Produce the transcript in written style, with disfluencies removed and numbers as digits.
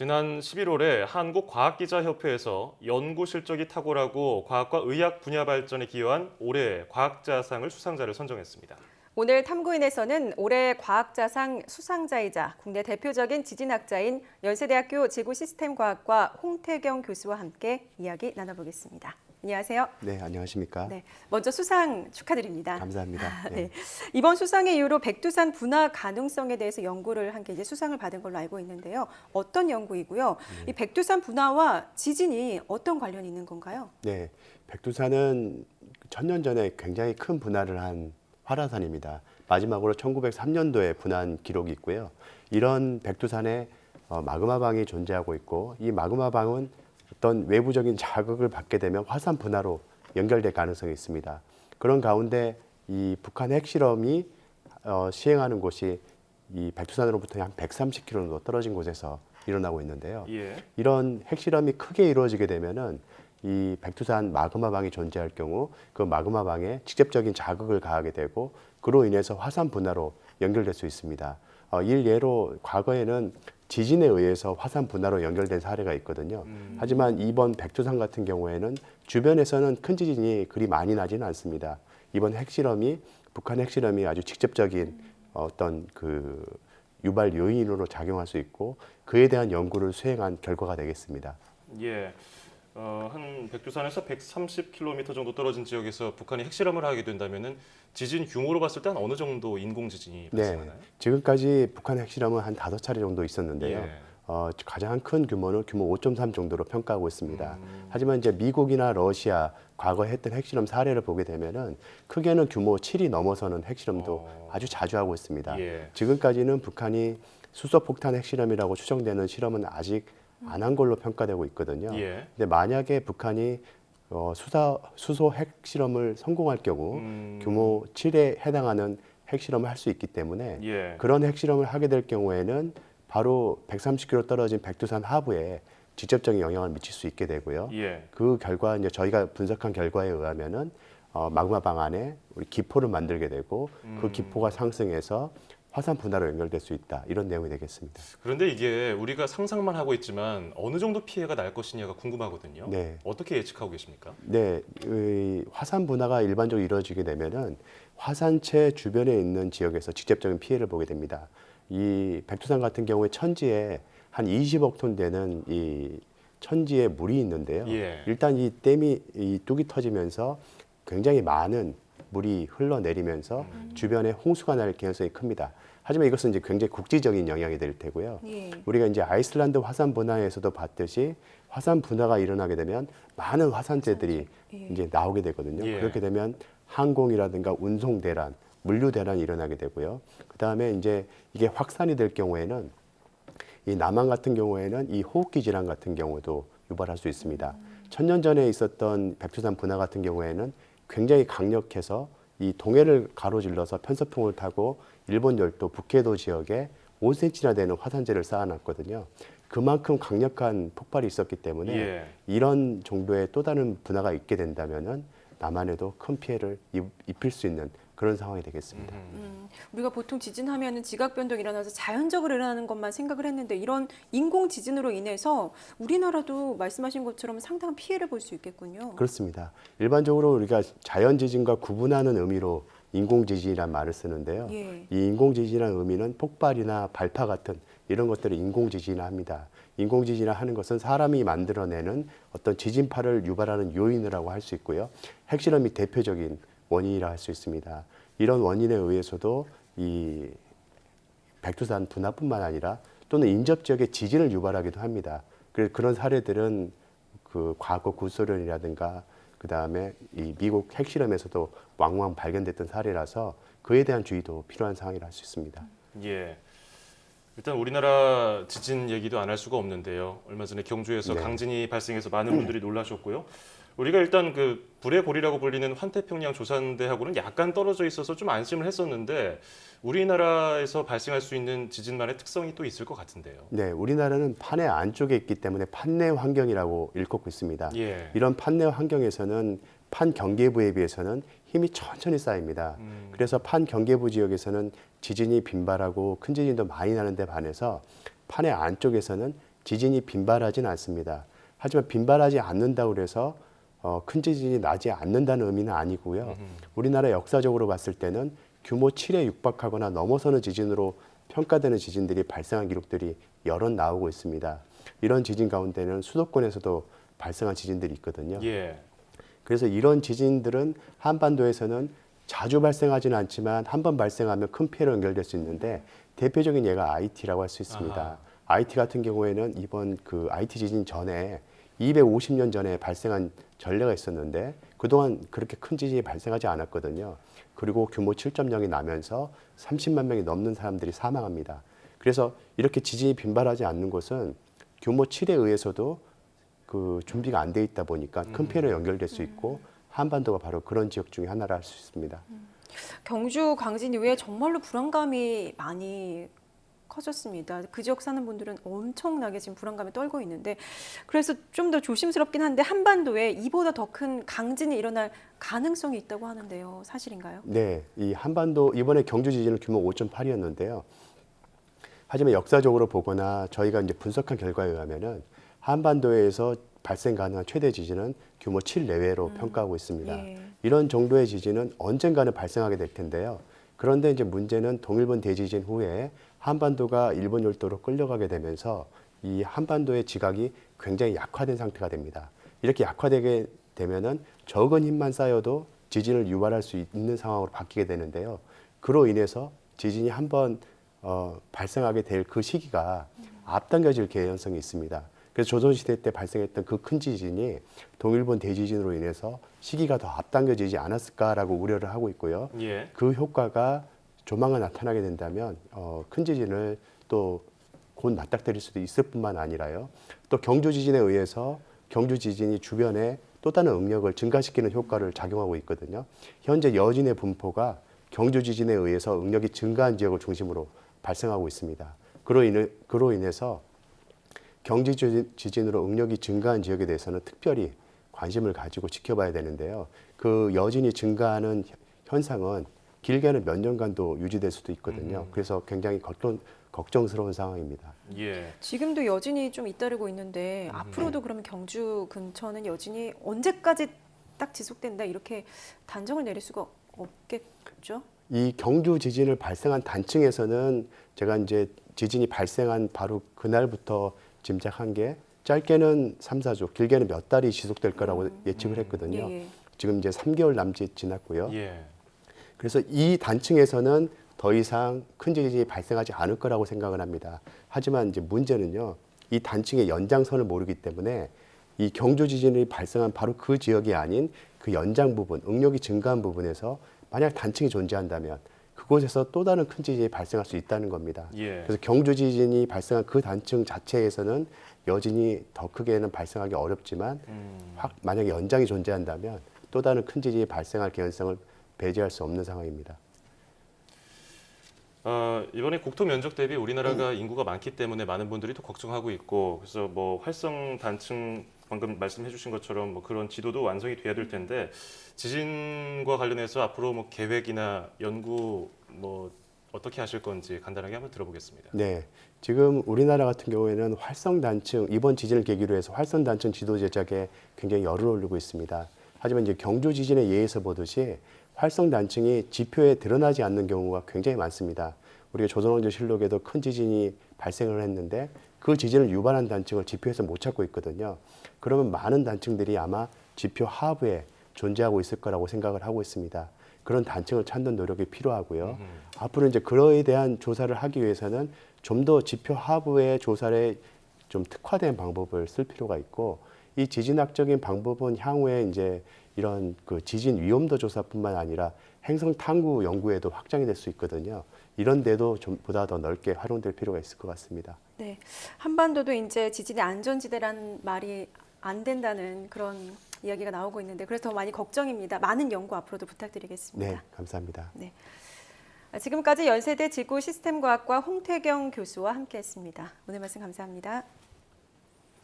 지난 11월에 한국과학기자협회에서 연구 실적이 탁월하고 과학과 의학 분야 발전에 기여한 올해 과학자상을 수상자를 선정했습니다. 오늘 탐구인에서는 올해 과학자상 수상자이자 국내 대표적인 지진학자인 연세대학교 지구시스템과학과 홍태경 교수와 함께 이야기 나눠보겠습니다. 안녕하세요. 네, 안녕하십니까? 네, 먼저 수상 축하드립니다. 감사합니다. 네. 네, 이번 수상의 이유로 백두산 분화 가능성에 대해서 연구를 한 게 이제 수상을 받은 걸로 알고 있는데요. 어떤 연구이고요? 이 백두산 분화와 지진이 어떤 관련이 있는 건가요? 네, 백두산은 천년 전에 굉장히 큰 분화를 한 활화산입니다. 마지막으로 1903년도에 분화한 기록이 있고요. 이런 백두산에 마그마방이 존재하고 있고, 이 마그마방은 어떤 외부적인 자극을 받게 되면 화산 분화로 연결될 가능성이 있습니다. 그런 가운데 이 북한 핵실험이 시행하는 곳이 이 백두산으로부터 한 130km 정도 떨어진 곳에서 일어나고 있는데요. 이런 핵실험이 크게 이루어지게 되면은 이 백두산 마그마방이 존재할 경우 그 마그마방에 직접적인 자극을 가하게 되고 그로 인해서 화산 분화로 연결될 수 있습니다. 일례로 과거에는 지진에 의해서 화산 분화로 연결된 사례가 있거든요. 하지만 이번 백두산 같은 경우에는 주변에서는 큰 지진이 그리 많이 나지는 않습니다. 이번 핵실험이 북한 핵실험이 아주 직접적인 어떤 그 유발 요인으로 작용할 수 있고 그에 대한 연구를 수행한 결과가 되겠습니다. 예. 한 백두산에서 130km 정도 떨어진 지역에서 북한이 핵실험을 하게 된다면은 지진 규모로 봤을 때 한 어느 정도 인공 지진이 발생하나요? 지금까지 북한 핵실험은 한 5차례 정도 있었는데요. 가장 큰 규모는 규모 5.3 정도로 평가하고 있습니다. 하지만 이제 미국이나 러시아 과거에 했던 핵실험 사례를 보게 되면은 크게는 규모 7이 넘어서는 핵실험도 아주 자주 하고 있습니다. 지금까지는 북한이 수소폭탄 핵실험이라고 추정되는 실험은 아직 안 한 걸로 평가되고 있거든요. 근데 만약에 북한이 수소 핵실험을 성공할 경우 규모 7에 해당하는 핵실험을 할 수 있기 때문에 그런 핵실험을 하게 될 경우에는 바로 130km 떨어진 백두산 하부에 직접적인 영향을 미칠 수 있게 되고요. 그 결과 이제 저희가 분석한 결과에 의하면은 마그마방 안에 우리 기포를 만들게 되고 그 기포가 상승해서 화산 분화로 연결될 수 있다. 이런 내용이 되겠습니다. 그런데 이게 우리가 상상만 하고 있지만 어느 정도 피해가 날 것이냐가 궁금하거든요. 네. 어떻게 예측하고 계십니까? 네, 화산 분화가 일반적으로 이루어지게 되면은 화산체 주변에 있는 지역에서 직접적인 피해를 보게 됩니다. 이 백두산 같은 경우에 천지에 한 20억 톤 되는 이 천지에 물이 있는데요. 일단 이 댐이 이 뚝이 터지면서 굉장히 많은 물이 흘러내리면서 주변에 홍수가 날 가능성이 큽니다. 하지만 이것은 이제 굉장히 국지적인 영향이 될 테고요. 우리가 이제 아이슬란드 화산 분화에서도 봤듯이 화산 분화가 일어나게 되면 많은 화산재들이 이제 나오게 되거든요. 그렇게 되면 항공이라든가 운송 대란, 물류 대란이 일어나게 되고요. 그다음에 이제 이게 확산이 될 경우에는 이 남한 같은 경우에는 이 호흡기 질환 같은 경우도 유발할 수 있습니다. 천년 전에 있었던 백두산 분화 같은 경우에는 굉장히 강력해서 이 동해를 가로질러서 편서풍을 타고 일본 열도 북해도 지역에 5cm나 되는 화산재를 쌓아놨거든요. 그만큼 강력한 폭발이 있었기 때문에 이런 정도의 또 다른 분화가 있게 된다면은 남한에도 큰 피해를 입힐 수 있는 그런 상황이 되겠습니다. 우리가 보통 지진하면은 지각 변동이 일어나서 자연적으로 일어나는 것만 생각을 했는데 이런 인공 지진으로 인해서 우리나라도 말씀하신 것처럼 상당한 피해를 볼 수 있겠군요. 그렇습니다. 일반적으로 우리가 자연 지진과 구분하는 의미로 인공 지진이란 말을 쓰는데요. 이 인공 지진이라는 의미는 폭발이나 발파 같은 이런 것들을 인공 지진이라 합니다. 인공 지진이라 하는 것은 사람이 만들어내는 어떤 지진파를 유발하는 요인이라고 할 수 있고요. 핵실험이 대표적인 원인이라 할 수 있습니다. 이런 원인에 의해서도 이 백두산 분화뿐만 아니라 또는 인접 지역의 지진을 유발하기도 합니다. 그런 사례들은 그 과거 구소련이라든가 그 다음에 이 미국 핵실험에서도 왕왕 발견됐던 사례라서 그에 대한 주의도 필요한 상황이라 할 수 있습니다. 일단 우리나라 지진 얘기도 안 할 수가 없는데요. 얼마 전에 경주에서 강진이 발생해서 많은 분들이 놀라셨고요. 우리가 일단 그 불의 보리라고 불리는 환태평양 조산대하고는 약간 떨어져 있어서 좀 안심을 했었는데 우리나라에서 발생할 수 있는 지진만의 특성이 또 있을 것 같은데요. 네, 우리나라는 판의 안쪽에 있기 때문에 판내 환경이라고 일컫고 있습니다. 이런 판내 환경에서는 판 경계부에 비해서는 힘이 천천히 쌓입니다. 그래서 판 경계부 지역에서는 지진이 빈발하고 큰 지진도 많이 나는 데 반해서 판의 안쪽에서는 지진이 빈발하진 않습니다. 하지만 빈발하지 않는다고 그래서 큰 지진이 나지 않는다는 의미는 아니고요. 우리나라 역사적으로 봤을 때는 규모 7에 육박하거나 넘어서는 지진으로 평가되는 지진들이 발생한 기록들이 여럿 나오고 있습니다. 이런 지진 가운데는 수도권에서도 발생한 지진들이 있거든요. 예. 그래서 이런 지진들은 한반도에서는 자주 발생하지는 않지만 한 번 발생하면 큰 피해로 연결될 수 있는데 대표적인 예가 IT라고 할 수 있습니다. 아하. IT 같은 경우에는 이번 그 IT 지진 전에 250년 전에 발생한 전례가 있었는데 그동안 그렇게 큰 지진이 발생하지 않았거든요. 그리고 규모 7.0이 나면서 30만 명이 넘는 사람들이 사망합니다. 그래서 이렇게 지진이 빈발하지 않는 곳은 규모 7에 의해서도 그 준비가 안 돼 있다 보니까 큰 피해로 연결될 수 있고 한반도가 바로 그런 지역 중에 하나라 할 수 있습니다. 경주 강진 이후에 정말로 불안감이 많이 커졌습니다. 그 지역 사는 분들은 엄청나게 지금 불안감에 떨고 있는데 그래서 좀 더 조심스럽긴 한데 한반도에 이보다 더 큰 강진이 일어날 가능성이 있다고 하는데요. 사실인가요? 네, 이 한반도 이번에 경주 지진은 규모 5.8이었는데요. 하지만 역사적으로 보거나 저희가 이제 분석한 결과에 의하면은 한반도에서 발생 가능한 최대 지진은 규모 7 내외로 평가하고 있습니다. 예. 이런 정도의 지진은 언젠가는 발생하게 될 텐데요. 그런데 이제 문제는 동일본 대지진 후에 한반도가 일본 열도로 끌려가게 되면서 이 한반도의 지각이 굉장히 약화된 상태가 됩니다. 이렇게 약화되게 되면은 적은 힘만 쌓여도 지진을 유발할 수 있는 상황으로 바뀌게 되는데요. 그로 인해서 지진이 한번 발생하게 될 그 시기가 앞당겨질 개연성이 있습니다. 그래서 조선시대 때 발생했던 그 큰 지진이 동일본 대지진으로 인해서 시기가 더 앞당겨지지 않았을까라고 우려를 하고 있고요. 예. 그 효과가 조만간 나타나게 된다면 큰 지진을 또 곧 맞닥뜨릴 수도 있을 뿐만 아니라요. 또 경주 지진에 의해서 경주 지진이 주변에 또 다른 응력을 증가시키는 효과를 작용하고 있거든요. 현재 여진의 분포가 경주 지진에 의해서 응력이 증가한 지역을 중심으로 발생하고 있습니다. 그로 인해서 경주 지진으로 응력이 증가한 지역에 대해서는 특별히 관심을 가지고 지켜봐야 되는데요. 그 여진이 증가하는 현상은 길게는 몇 년간도 유지될 수도 있거든요. 그래서 굉장히 걱정스러운 상황입니다. 예. 지금도 여진이 좀 잇따르고 있는데 앞으로도 그러면 경주 근처는 여진이 언제까지 딱 지속된다 이렇게 단정을 내릴 수가 없겠죠? 이 경주 지진을 발생한 단층에서는 제가 이제 지진이 발생한 바로 그날부터 짐작한 게 짧게는 3, 4주, 길게는 몇 달이 지속될 거라고 예측을 했거든요. 예. 지금 이제 3개월 남짓 지났고요. 예. 그래서 이 단층에서는 더 이상 큰 지진이 발생하지 않을 거라고 생각을 합니다. 하지만 이제 문제는요, 이 단층의 연장선을 모르기 때문에 이 경주 지진이 발생한 바로 그 지역이 아닌 그 연장 부분, 응력이 증가한 부분에서 만약 단층이 존재한다면 그곳에서 또 다른 큰 지진이 발생할 수 있다는 겁니다. 예. 그래서 경주 지진이 발생한 그 단층 자체에서는 여진이 더 크게는 발생하기 어렵지만 만약에 연장이 존재한다면 또 다른 큰 지진이 발생할 개연성을 배제할 수 없는 상황입니다. 이번에 국토 면적 대비 우리나라가 인구가 많기 때문에 많은 분들이 또 걱정하고 있고 그래서 뭐 활성 단층 방금 말씀해 주신 것처럼 뭐 그런 지도도 완성이 돼야 될 텐데 지진과 관련해서 앞으로 뭐 계획이나 연구 뭐 어떻게 하실 건지 간단하게 한번 들어보겠습니다. 네, 지금 우리나라 같은 경우에는 활성 단층 이번 지진을 계기로 해서 활성 단층 지도 제작에 굉장히 열을 올리고 있습니다. 하지만 이제 경주 지진의 예에서 보듯이 활성 단층이 지표에 드러나지 않는 경우가 굉장히 많습니다. 우리가 조선왕조실록에도 큰 지진이 발생을 했는데 그 지진을 유발한 단층을 지표에서 못 찾고 있거든요. 그러면 많은 단층들이 아마 지표 하부에 존재하고 있을 거라고 생각을 하고 있습니다. 그런 단층을 찾는 노력이 필요하고요. 앞으로 이제 그거에 대한 조사를 하기 위해서는 좀 더 지표 하부의 조사에 좀 특화된 방법을 쓸 필요가 있고 이 지진학적인 방법은 향후에 이제 이런 그 지진 위험도 조사뿐만 아니라 행성 탐구 연구에도 확장이 될 수 있거든요. 이런 데도 좀 보다 더 넓게 활용될 필요가 있을 것 같습니다. 네, 한반도도 이제 지진의 안전지대라는 말이 안 된다는 그런 이야기가 나오고 있는데 그래서 더 많이 걱정입니다. 많은 연구 앞으로도 부탁드리겠습니다. 네, 감사합니다. 네. 지금까지 연세대 지구 시스템과학과 홍태경 교수와 함께했습니다. 오늘 말씀 감사합니다.